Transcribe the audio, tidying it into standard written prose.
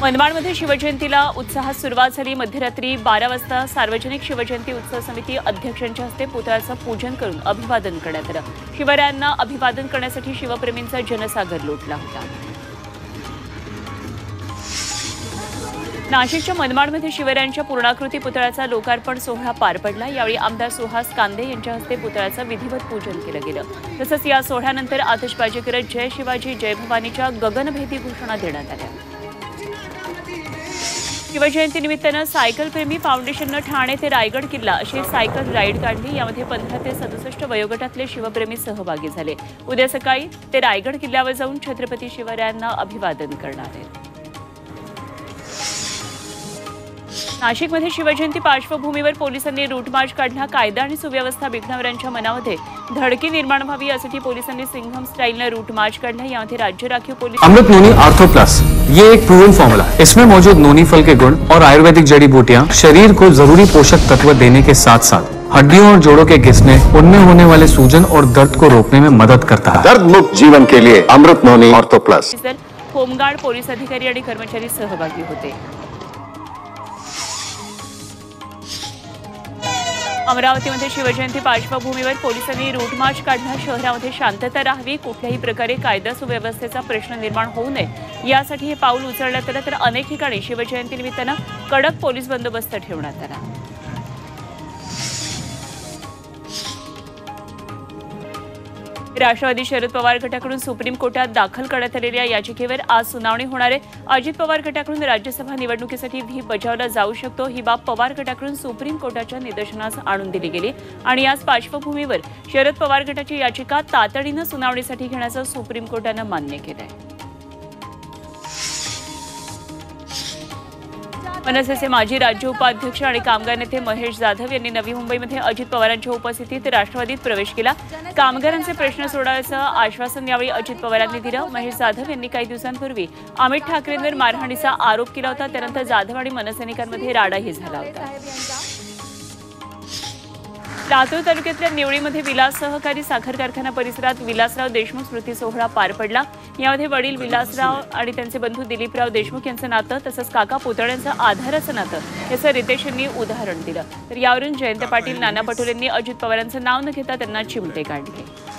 मनमाडमध्ये शिवजयंतीला उत्साहात सुरुवात झाली। मध्यरात्री 12 वाजता सार्वजनिक शिवजयंती उत्सव समिती अध्यक्षांच्या हस्ते पुतळ्याचं पूजन करून अभिवादन करण्यात आलं। शिवरायांना अभिवादन करण्यासाठी शिवप्रेमींचा जनसागर लोटला होता। नाशिकच्या मनमाडमध्ये शिवरायांच्या पूर्णाकृती पुतळ्याचा लोकार्पण सोहळा पार पडला। यावेळी आमदार सुहास कांदे यांच्या हस्ते पुतळ्याचं विधिवत पूजन केलं गेलं। तसंच या सोहळ्यानंतर आतिषबाजी करत जय शिवाजी जय भवानीच्या गगनभेदी घोषणा देण्यात आल्या। शिवजयंतीनिमित्तानं सायकल प्रेमी फाउंडेशननं ठाणे ते रायगड किल्ला अशी सायकल राईड काढली। यामध्ये 15 ते 67 वयोगटातले शिवप्रेमी सहभागी झाले। उद्या सकाळी ते रायगड किल्ल्यावर जाऊन छत्रपती शिवरायांना अभिवादन करणार आहेत। नाशिकमध्ये शिवजयंती पार्श्वभूमीवर पोलिसांनी रूट मार्च काढला। कायदा आणि सुव्यवस्था बिघडवणाऱ्यांच्या मनामध्ये धडकी निर्माण व्हावी यासाठी पोलिसांनी सिंघम स्टाइलने रूट मार्च काढला। यामध्ये राज्य राखीव पोलीस अमृत नोनी आर्थो प्लस ये एक प्रूवन फॉर्मूला है। इसमें मौजूद नोनी फल के गुण और आयुर्वेदिक जड़ी बूटियां शरीर को जरूरी पोषक तत्व देने के साथ साथ हड्डियों और जोड़ों के घिसने, उनमें होने वाले सूजन और दर्द को रोकने में मदद करता है। दर्द मुक्त जीवन के लिए अमृत नोनी आर्थो प्लस। होमगार्ड, पोलीस अधिकारी आणि कर्मचारी सहभागी होते। अमरावतीमध्ये शिवजयंती पार्श्वभूमीवर पोलिसांनी रूट मार्च काढला। शहरामध्ये शांतता राहावी, कुठल्याही प्रकारे कायदा सुव्यवस्थेचा प्रश्न निर्माण होऊ नये यासाठी हे पाऊल उचलण्यात आलं। तर अनेक ठिकाणी शिवजयंतीनिमित्तानं कडक पोलीस बंदोबस्त ठेवण्यात आला। राष्ट्रवादी शरद पवार गटाकडून सुप्रीम कोर्टात दाखल करण्यात आलेल्या याचिकेवर आज सुनावणी होणार आहे। अजित पवार गटाकडून राज्यसभा निवडणुकीसाठी व्हीप बजावला जाऊ शकतो ही बाब पवार गटाकडून सुप्रीम कोर्टाच्या निदर्शनास आणून दिली गेली आणि याच पार्श्वभूमीवर शरद पवार गटाची याचिका तातडीनं सुनावणीसाठी घेण्याचं सुप्रीम कोर्टानं मान्य केलं आहे। मनसेचे माजी राज्य उपाध्यक्ष आणि कामगार नेते महेश जाधव यांनी नवी मुंबईमध्ये अजित पवारांच्या उपस्थितीत राष्ट्रवादीत प्रवेश केला। कामगारांचे प्रश्न सोडवण्याचं आश्वासन यावेळी अजित पवारांनी दिलं। महेश जाधव यांनी काही दिवसांपूर्वी अमित ठाकरेंवर मारहाणीचा आरोप केला होता। त्यानंतर जाधव आणि मनसैनिकांमध्ये राडाही झाला होता। लातूर तालुक्यातल्या निवळीमध्ये विलास सहकारी साखर कारखाना परिसरात विलासराव देशमुख स्मृती सोहळा पार पडला। यामध्ये वडील विलासराव आणि त्यांचे बंधू दिलीपराव देशमुख यांचं नातं तसंच काका पुतण्यांचं आधाराचं नातं याचं रितेश यांनी उदाहरण दिलं। तर यावरून जयंत पाटील, नाना पटोलेंनी अजित पवारांचं नाव न घेता त्यांना चिमटे काढले।